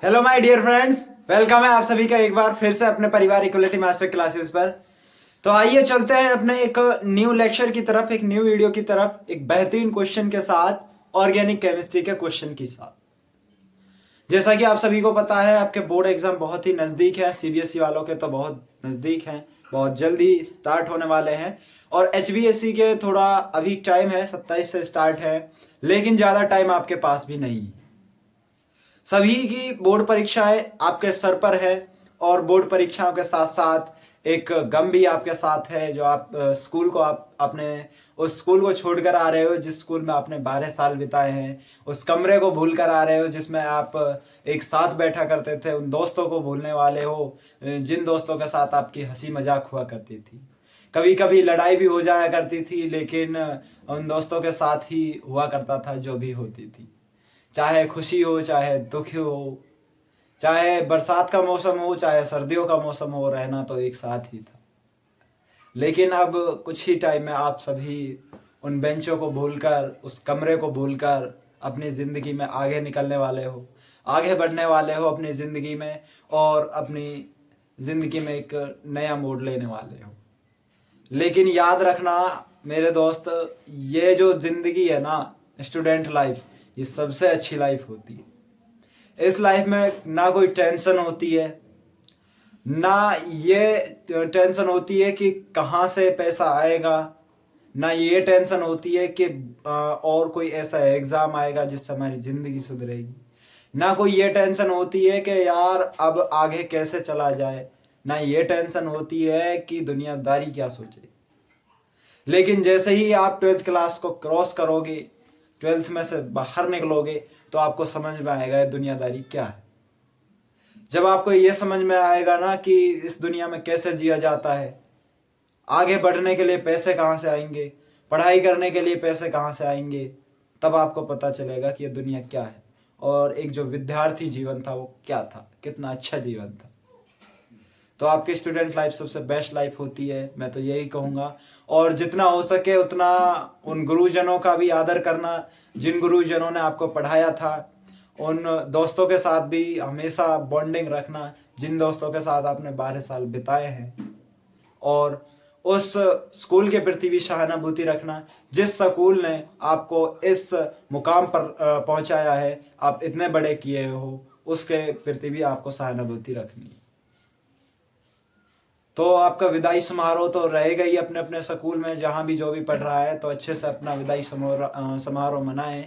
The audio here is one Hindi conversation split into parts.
Hello my dear friends, welcome है आप सभी का एक बार फिर से अपने परिवार इक्वलिटी मास्टर क्लासेस पर। तो आइए चलते हैं अपने एक न्यू लेक्चर की तरफ, एक न्यू वीडियो की तरफ, एक बेहतरीन क्वेश्चन के साथ, ऑर्गेनिक केमिस्ट्री के क्वेश्चन के साथ। जैसा कि आप सभी को पता है, आपके बोर्ड एग्जाम बहुत ही नज़दीक है। सीबीएसई वालों के तो बहुत नज़दीक हैं, बहुत जल्दी स्टार्ट होने वाले हैं। और एचबीएसई के थोड़ा अभी टाइम है, 27 से स्टार्ट है, लेकिन ज़्यादा टाइम आपके पास भी नहीं है। सभी की बोर्ड परीक्षाएं आपके सर पर है और बोर्ड परीक्षाओं के साथ साथ एक गम भी आपके साथ है। जो आप स्कूल को आप अपने उस स्कूल को छोड़कर आ रहे हो जिस स्कूल में आपने 12 साल बिताए हैं, उस कमरे को भूल कर आ रहे हो जिसमें आप एक साथ बैठा करते थे, उन दोस्तों को भूलने वाले हो जिन दोस्तों के साथ आपकी हंसी मजाक हुआ करती थी। कभी कभी लड़ाई भी हो जाया करती थी, लेकिन उन दोस्तों के साथ ही हुआ करता था जो भी होती थी। चाहे खुशी हो, चाहे दुख हो, चाहे बरसात का मौसम हो, चाहे सर्दियों का मौसम हो, रहना तो एक साथ ही था। लेकिन अब कुछ ही टाइम में आप सभी उन बेंचों को भूलकर, उस कमरे को भूलकर अपनी ज़िंदगी में आगे निकलने वाले हो, आगे बढ़ने वाले हो अपनी ज़िंदगी में, और अपनी ज़िंदगी में एक नया मोड़ लेने वाले हो। लेकिन याद रखना मेरे दोस्त, ये जो ज़िंदगी है ना, स्टूडेंट लाइफ, ये सबसे अच्छी लाइफ होती है। इस लाइफ में ना कोई टेंशन होती है, ना ये टेंशन होती है कि कहाँ से पैसा आएगा, ना ये टेंशन होती है कि और कोई ऐसा एग्ज़ाम आएगा जिससे हमारी ज़िंदगी सुधरेगी, ना कोई ये टेंशन होती है कि यार अब आगे कैसे चला जाए, ना ये टेंशन होती है कि दुनियादारी क्या सोचे। लेकिन जैसे ही आप 12th क्लास को क्रॉस करोगे, 12th में से बाहर निकलोगे, तो आपको समझ में आएगा ये दुनियादारी क्या है। जब आपको ये समझ में आएगा ना कि इस दुनिया में कैसे जिया जाता है, आगे बढ़ने के लिए पैसे कहाँ से आएंगे, पढ़ाई करने के लिए पैसे कहाँ से आएंगे, तब आपको पता चलेगा कि ये दुनिया क्या है और एक जो विद्यार्थी जीवन था वो क्या था, कितना अच्छा जीवन था। तो आपकी स्टूडेंट लाइफ सबसे बेस्ट लाइफ होती है, मैं तो यही कहूँगा। और जितना हो सके उतना उन गुरुजनों का भी आदर करना, जिन गुरुजनों ने आपको पढ़ाया था। उन दोस्तों के साथ भी हमेशा बॉन्डिंग रखना जिन दोस्तों के साथ आपने 12 साल बिताए हैं, और उस स्कूल के प्रति भी सहानुभूति रखना जिस स्कूल ने आपको इस मुकाम पर पहुंचाया है, आप इतने बड़े किए हो, उसके प्रति भी आपको सहानुभूति रखनी है। तो आपका विदाई समारोह तो रहेगा ही अपने अपने स्कूल में, जहाँ भी जो भी पढ़ रहा है, तो अच्छे से अपना विदाई समारोह मनाएं।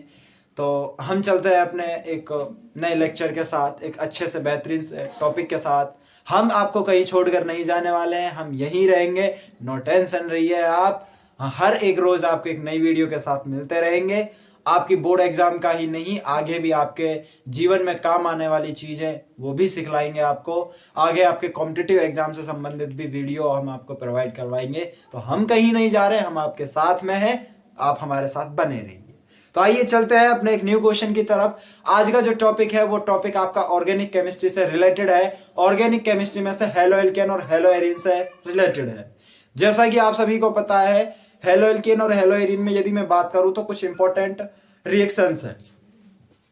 तो हम चलते हैं अपने एक नए लेक्चर के साथ, एक अच्छे से बेहतरीन से टॉपिक के साथ। हम आपको कहीं छोड़कर नहीं जाने वाले हैं, हम यहीं रहेंगे, नो टेंशन रहिए आप। हर एक रोज आपको एक नई वीडियो के साथ मिलते रहेंगे। आपकी बोर्ड एग्जाम का ही नहीं, आगे भी आपके जीवन में काम आने वाली चीजें वो भी सिखलाएंगे आपको। आगे आपके कॉम्पिटिटिव एग्जाम से संबंधित भी वीडियो हम आपको प्रोवाइड करवाएंगे। तो हम कहीं नहीं जा रहे, हम आपके साथ में हैं, आप हमारे साथ बने रहिए। तो आइए चलते हैं अपने एक न्यू क्वेश्चन की तरफ। आज का जो टॉपिक है वो टॉपिक आपका ऑर्गेनिक केमिस्ट्री से रिलेटेड है। ऑर्गेनिक केमिस्ट्री में से हेलो एल्केन और हेलो एरीन से रिलेटेड है। जैसा कि आप सभी को पता है, हेलो एल्केन और हेलो एरीन में यदि मैं बात करूं तो कुछ इंपॉर्टेंट रिएक्शंस है।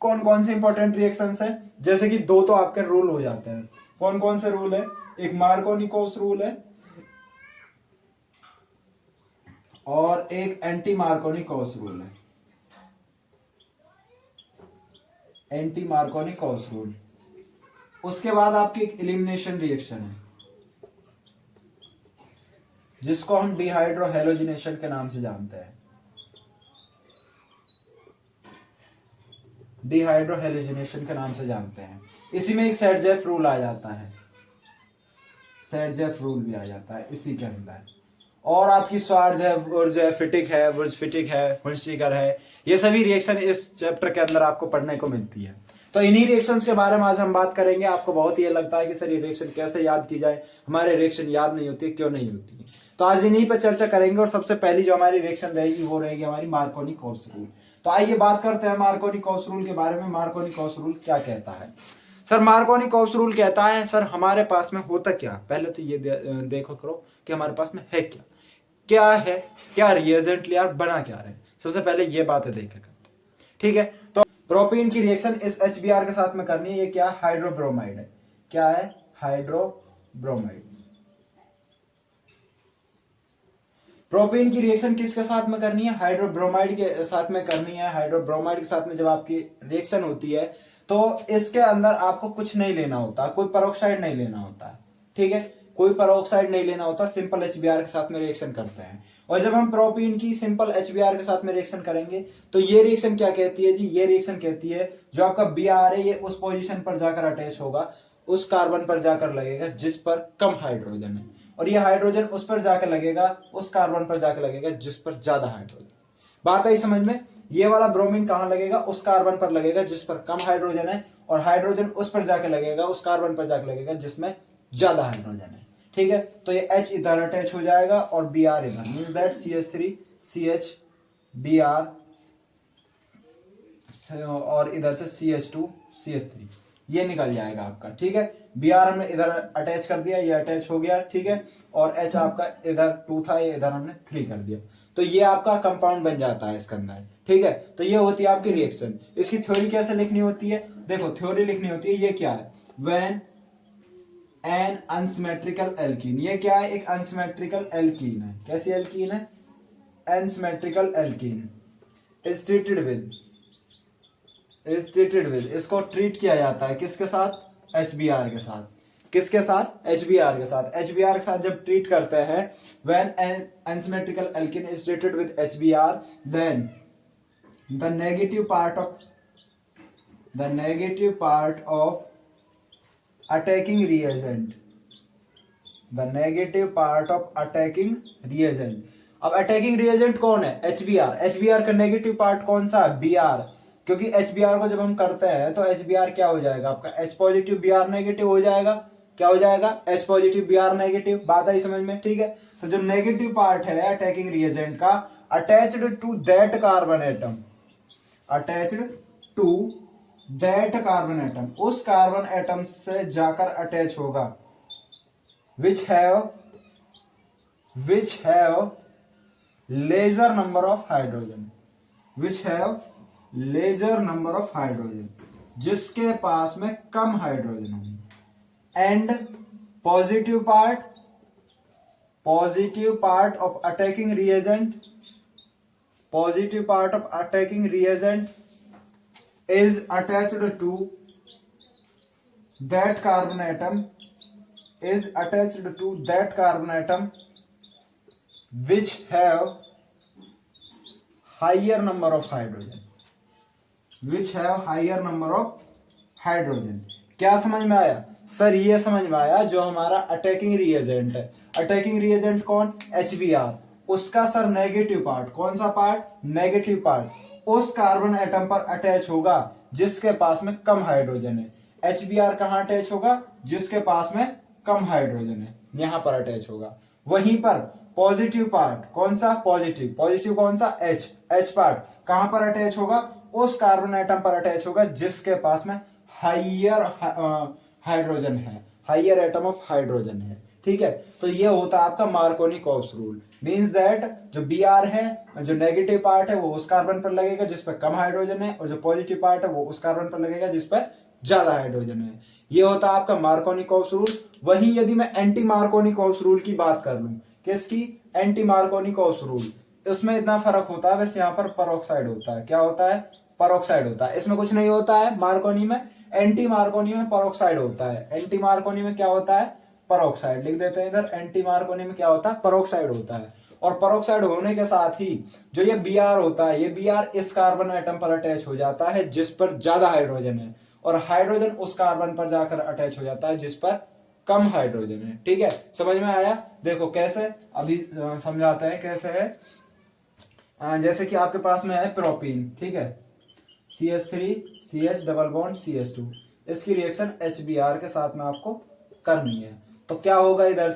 कौन कौन से इंपॉर्टेंट रिएक्शंस है? जैसे कि दो तो आपके रूल हो जाते हैं। कौन कौन से रूल है? एक मार्कोनिकोस रूल है और एक एंटी मार्कोनिकोस रूल है। Anti Markovnikov rule. उसके बाद आपकी एक एलिमिनेशन रिएक्शन है जिसको हम डिहाइड्रो हेलोजिनेशन के नाम से जानते हैं। डिहाइड्रो हेलोजिनेशन के नाम से जानते हैं। इसी में एक सेडजेफ रूल आ जाता है, सेडजेफ रूल भी आ जाता है इसी के अंदर। और आपकी स्वार्ज है, वुर्ज है, फिटिक है, वुर्ज फिटिक है, हुंस्टिकर है, ये सभी रिएक्शन इस चैप्टर के अंदर आपको पढ़ने को मिलती है। तो इन्हीं रिएक्शंस के बारे में आज हम बात करेंगे। आपको बहुत ये लगता है कि सर ये रिएक्शन कैसे याद की जाए, हमारे रिएक्शन याद नहीं होती, क्यों नहीं होती है? तो आज इन्हीं पर चर्चा करेंगे। और सबसे पहली जो हमारी रिएक्शन रहेगी वो रहेगी हमारी मार्कोनी-कोल्स रूल। तो आइए बात करते हैं मार्कोनी-कोल्स रूल के बारे में। मार्कोनी-कोल्स रूल क्या कहता है? सर मार्कोनी-कोल्स रूल कहता है, सर हमारे पास में होता क्या, पहले तो ये देखो करो कि हमारे पास में है क्या, क्या है, क्या रिएजेंट लिया, बना क्या रहे। सबसे पहले ये बातें देखें, ठीक है? तो प्रोपीन की रिएक्शन इस HBr के साथ में करनी है, ये क्या हाइड्रोब्रोमाइड है, क्या है हाइड्रोब्रोमाइड। प्रोपीन की रिएक्शन किसके साथ में करनी है, हाइड्रोब्रोमाइड के साथ में करनी है। हाइड्रोब्रोमाइड के साथ में जब आपकी रिएक्शन होती है तो इसके अंदर आपको कुछ नहीं लेना होता, कोई पेरोक्साइड नहीं लेना होता, ठीक है, कोई पेरोक्साइड नहीं लेना होता, सिंपल HBr के साथ में रिएक्शन करते हैं। और जब हम प्रोपीन की सिंपल HBr के साथ में रिएक्शन करेंगे तो ये रिएक्शन क्या कहती है जी, ये रिएक्शन कहती है जो आपका Br है ये उस पोजीशन पर जाकर अटैच होगा, उस कार्बन पर जाकर लगेगा जिस पर कम हाइड्रोजन है, और ये हाइड्रोजन उस पर जाकर लगेगा, उस कार्बन पर जाकर लगेगा जिस पर ज्यादा हाइड्रोजन। बात आई समझ में, ये वाला ब्रोमीन कहां लगेगा, उस कार्बन पर लगेगा जिस पर कम हाइड्रोजन है, और हाइड्रोजन उस पर जाकर लगेगा, उस कार्बन पर जाकर लगेगा जिसमें ज्यादा हाइड्रोजन है, ठीक है। तो ये H इधर अटैच हो जाएगा और Br इधर, means that CH3 CH Br और इधर से CH2 CH3 ये निकल जाएगा आपका, ठीक है। Br हमने इधर अटैच कर दिया, ये अटैच हो गया, ठीक है, और H आपका इधर 2 था, ये इधर हमने 3 कर दिया, तो ये आपका कंपाउंड बन जाता है इसके अंदर, ठीक है। तो ये होती है आपकी रिएक्शन। इसकी थ्योरी कैसे लिखनी होती है, देखो थ्योरी लिखनी होती है, ये क्या है, व्हेन एन अनसिमेट्रिकल एल्कीन, ये क्या है, एक अनसिमेट्रिकल एल्कीन है, कैसी एल्कीन है, unsymmetrical alkene is treated with, इसको ट्रीट किया जाता है किसके साथ, HBr के साथ, किसके साथ, HBr के साथ। HBr के साथ जब ट्रीट करते हैं, when an unsymmetrical alkene is treated with HBr, then the negative part of attacking reagent, the negative part of attacking reagent। अब अटैकिंग रिएजेंट कौन है, HBr का नेगेटिव पार्ट कौन सा है, Br, क्योंकि HBr को जब हम करते हैं तो HBr क्या हो जाएगा आपका, H पॉजिटिव Br नेगेटिव हो जाएगा, क्या हो जाएगा, H पॉजिटिव Br नेगेटिव। बात आई समझ में, ठीक है। तो जो नेगेटिव पार्ट है अटैकिंग रिएजेंट का, attached to that carbon atom, attached to that carbon atom, उस कार्बन एटम से जाकर अटैच होगा, which have lesser number of hydrogen, which have lesser number of hydrogen, जिसके पास में कम हाइड्रोजन होंगे, and positive part of attacking reagent is attached to that carbon atom, which have higher number of hydrogen, क्या समझ में आया सर, ये समझ में आया जो हमारा अटैकिंग रिएजेंट है, अटैकिंग रिएजेंट कौन, HBr, उसका सर नेगेटिव पार्ट, कौन सा पार्ट, नेगेटिव पार्ट उस कार्बन एटम पर अटैच होगा जिसके पास में कम हाइड्रोजन है। HBr कहां अटैच होगा, जिसके पास में कम हाइड्रोजन है, यहां पर अटैच होगा। वहीं पर पॉजिटिव पार्ट कौन सा, पॉजिटिव कौन सा, H पार्ट कहां पर अटैच होगा, उस कार्बन एटम पर अटैच होगा जिसके पास में हाइयर हाइड्रोजन है, हाइयर एटम ऑफ हाइड्रोजन है, ठीक है। तो ये होता है आपका मार्कोनी-कॉप्स रूल, मींस दैट जो Br है, जो नेगेटिव पार्ट है वो उस कार्बन पर लगेगा जिस पर कम हाइड्रोजन है, और जो पॉजिटिव पार्ट है वो उस कार्बन पर लगेगा जिस पर ज्यादा हाइड्रोजन है। ये होता है आपका मार्कोनी-कॉप्स रूल। वहीं यदि मैं एंटी मार्कोनी-कॉप्स रूल की बात कर लूं, किसकी, एंटी मार्कोनी-कॉप्स रूल, उसमें इतना फर्क होता है, बस यहाँ पर पेरोक्साइड होता है, क्या होता है, पेरोक्साइड होता है, इसमें कुछ नहीं होता है मार्कोनी में, एंटी मार्कोनी में पेरोक्साइड होता है। एंटी मार्कोनी में क्या होता है, पेरोक्साइड, लिख देते हैं इधर, एंटी मार्कोनी में क्या होता है, पेरोक्साइड होता है। और पेरोक्साइड होने के साथ ही जो ये Br होता है, ये Br इस कार्बन एटम पर अटैच हो जाता है जिस पर ज्यादा हाइड्रोजन है, और हाइड्रोजन उस कार्बन पर जाकर अटैच हो जाता है जिस पर कम हाइड्रोजन है, ठीक है। समझ में आया, देखो कैसे, अभी समझाते हैं कैसे है। जैसे कि आपके पास में है प्रोपीन, ठीक है, CH3 CH double bond CH2, इसकी रिएक्शन HBr के साथ में आपको करनी है। तो क्या होगा, इधर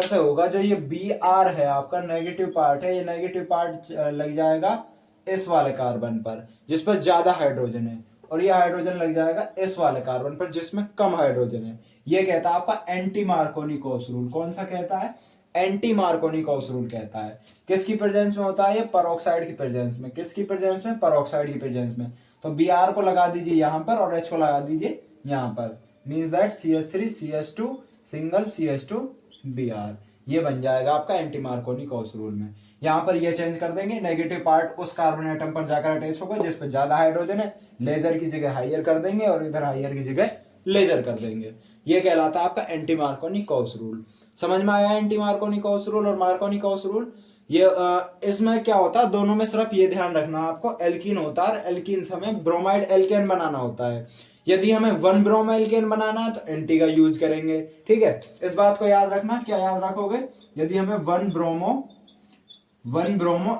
से होगा, जो ये Br है आपका नेगेटिव पार्ट है, ये नेगेटिव पार्ट लग जाएगा इस वाले कार्बन पर जिस पर ज्यादा हाइड्रोजन है, और ये हाइड्रोजन लग जाएगा इस वाले कार्बन पर जिसमें कम हाइड्रोजन है। ये कहता है आपका एंटी मार्कोनी-कॉप्स रूल। कौन सा कहता है, एंटी मार्कोनी-कॉप्स रूल कहता है। किसकी प्रेजेंस में होता है ये, पेरोक्साइड की प्रेजेंस में, किसकी प्रेजेंस में, पेरोक्साइड की प्रेजेंस में। तो Br को लगा दीजिए यहाँ पर और H को लगा दीजिए यहाँ पर, means that CH3 CH2 single CH2 Br, ये बन जाएगा आपका एंटी मार्कोनी गॉस रूल में। यहाँ पर ये चेंज कर देंगे, नेगेटिव पार्ट उस कार्बन एटम पर जाकर अटैच होगा जिस पे ज्यादा हाइड्रोजन है, लेजर की जगह हाइयर कर देंगे और इधर हाइयर की जगह लेजर कर देंगे। ये कहलाता है आपका एंटी मार्कोनी गॉस रूल। समझ में आया एंटी मार्कोनी गॉस रूल और मार्कोनी गॉस रूल? ये इसमें क्या होता है, दोनों में सिर्फ ये ध्यान रखना आपको, एल्कीन होता है और एल्कीन से हमें ब्रोमाइड एल्केन बनाना होता है। यदि हमें 1 ब्रोमो एल्केन बनाना है तो एंटी का यूज करेंगे, ठीक है। इस बात को याद रखना। क्या याद रखोगे? यदि हमें 1 ब्रोमो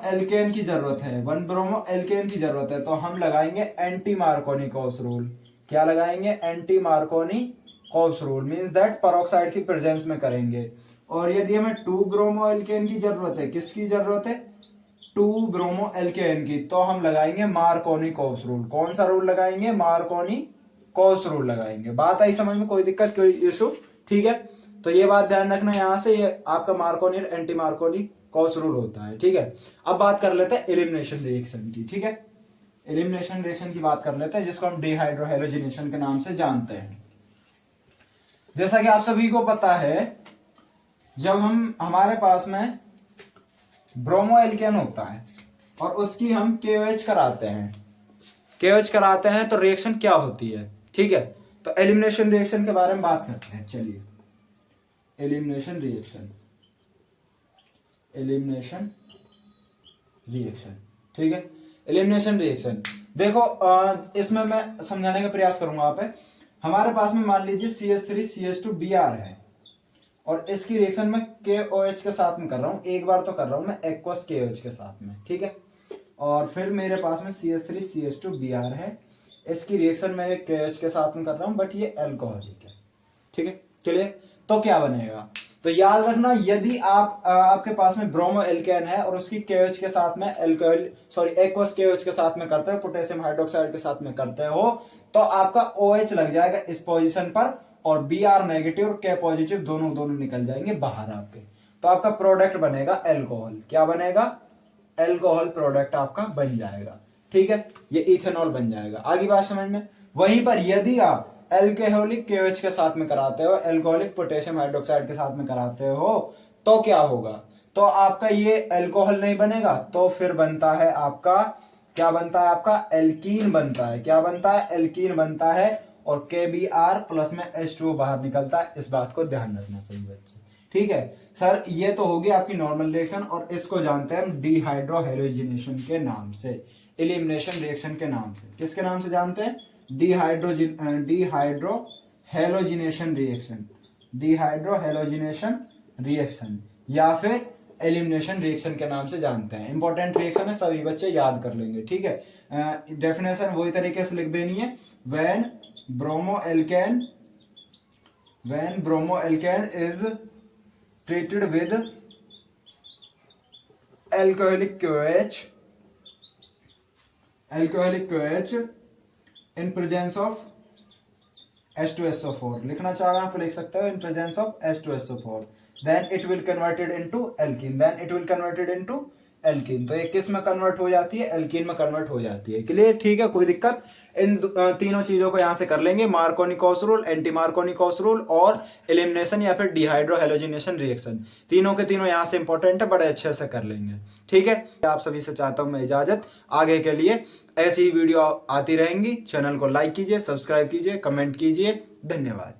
एल्केन की जरूरत है, 1 ब्रोमो एल्केन की जरूरत है, तो हम लगाएंगे एंटी मार्कोनी गॉस रूल। क्या लगाएंगे? Anti Markovnikov Gauss rule, means that peroxide की प्रेजेंस में करेंगे। और यदि हमें 2 ब्रोमो एल्केन की जरूरत है, किसकी जरूरत है? 2 ब्रोमो एल्केन की, तो हम लगाएंगे मार्कोनी गॉस रूल। कौन सा रूल लगाएंगे? मार्कोनी गॉस रूल लगाएंगे। बात आई समझ में? कोई दिक्कत, कोई इशू? ठीक है, तो ये बात ध्यान रखना यहाँ से, ये आपका मार्कोनी और एंटी मार्कोनी गॉस रूल होता है, ठीक है। अब बात कर लेते हैं एलिमिनेशन रिएक्शन की, ठीक है। एलिमिनेशन रिएक्शन की बात कर लेते हैं, जिसको हम डिहाइड्रोहैलोजिनेशन के नाम से जानते हैं। जैसा कि आप सभी को पता है, जब हमारे पास में ब्रोमो एल्केन होता है और उसकी हम KOH कराते हैं, KOH कराते हैं तो रिएक्शन क्या होती है, ठीक है। तो एलिमिनेशन रिएक्शन के बारे में बात करते हैं। चलिए, एलिमिनेशन रिएक्शन, ठीक है। एलिमिनेशन रिएक्शन देखो, इसमें मैं समझाने का प्रयास करूंगा आप। हमारे पास में मान लीजिए CH3 CH2 Br है और इसकी रिएक्शन में KOH के साथ में कर रहा हूं, एक बार तो कर रहा हूं मैं एक्वस KOH के साथ में, ठीक है। और फिर मेरे पास में CH3 CH2 Br है, इसकी रिएक्शन में एक KOH के साथ में कर रहा हूं, बट ये अल्कोहलिक है, ठीक है। चलिए, तो क्या बनेगा? तो याद रखना, यदि आपके पास में ब्रोमो एल्केन है और उसकी KOH के साथ में एक्वस KOH के साथ में करते हो, पोटेशियम हाइड्रोक्साइड के साथ में करते हो, तो आपका OH लग जाएगा इस पोजीशन पर और Br नेगेटिव और K पॉजिटिव दोनों निकल जाएंगे बाहर आपके। तो आपका प्रोडक्ट बनेगा अल्कोहल। क्या बनेगा? अल्कोहल प्रोडक्ट आपका बन जाएगा, ठीक है। ये इथेनॉल बन जाएगा। आगे बात समझ में? वहीं पर यदि आप अल्कोहलिक KOH के साथ में कराते हो, अल्कोहलिक पोटेशियम हाइड्रोक्साइड के साथ में कराते हो, तो क्या होगा? तो आपका ये अल्कोहल नहीं बनेगा, तो फिर बनता है आपका, क्या बनता है आपका? एल्कीन बनता है। क्या बनता है? एल्कीन बनता है और KBr प्लस में H2O बाहर निकलता है। इस बात को ध्यान रखना सही बच्चे, ठीक है। सर, ये तो होगी आपकी नॉर्मल रिएक्शन और इसको जानते हैं हम डिहाइड्रोहैलोजिनेशन के नाम से, एलिमिनेशन रिएक्शन के नाम से। किसके नाम से जानते हैं? डिहाइड्रोहैलोजिनेशन रिएक्शन या फिर एलिमिनेशन रिएक्शन के नाम से जानते हैं। इंपॉर्टेंट रिएक्शन है, सभी बच्चे याद कर लेंगे, ठीक है। डेफिनेशन वही तरीके से लिख देनी है। When bromo alkane is treated with alcoholic KOH in presence of H2SO4, लिखना चाह रहे हैं आप लिख सकते हो, in presence of H2SO4, then it will converted into alkene, तो ये किस में कन्वर्ट हो जाती है? एल्कीन में कन्वर्ट हो जाती है। क्लियर? ठीक है, कोई दिक्कत? इन तीनों चीजों को यहां से कर लेंगे, Markovnikov Gauss rule, anti Markovnikov Gauss rule और एलिमिनेशन या फिर डिहाइड्रोहैलोजिनेशन रिएक्शन। तीनों के तीनों यहां से इंपॉर्टेंट है, बड़े अच्छे से कर लेंगे, ठीक है। आप सभी से चाहता हूं मैं इजाजत। आगे के लिए ऐसी वीडियो आती रहेंगी। चैनल को लाइक कीजिए, सब्सक्राइब कीजिए, कमेंट कीजिए। धन्यवाद।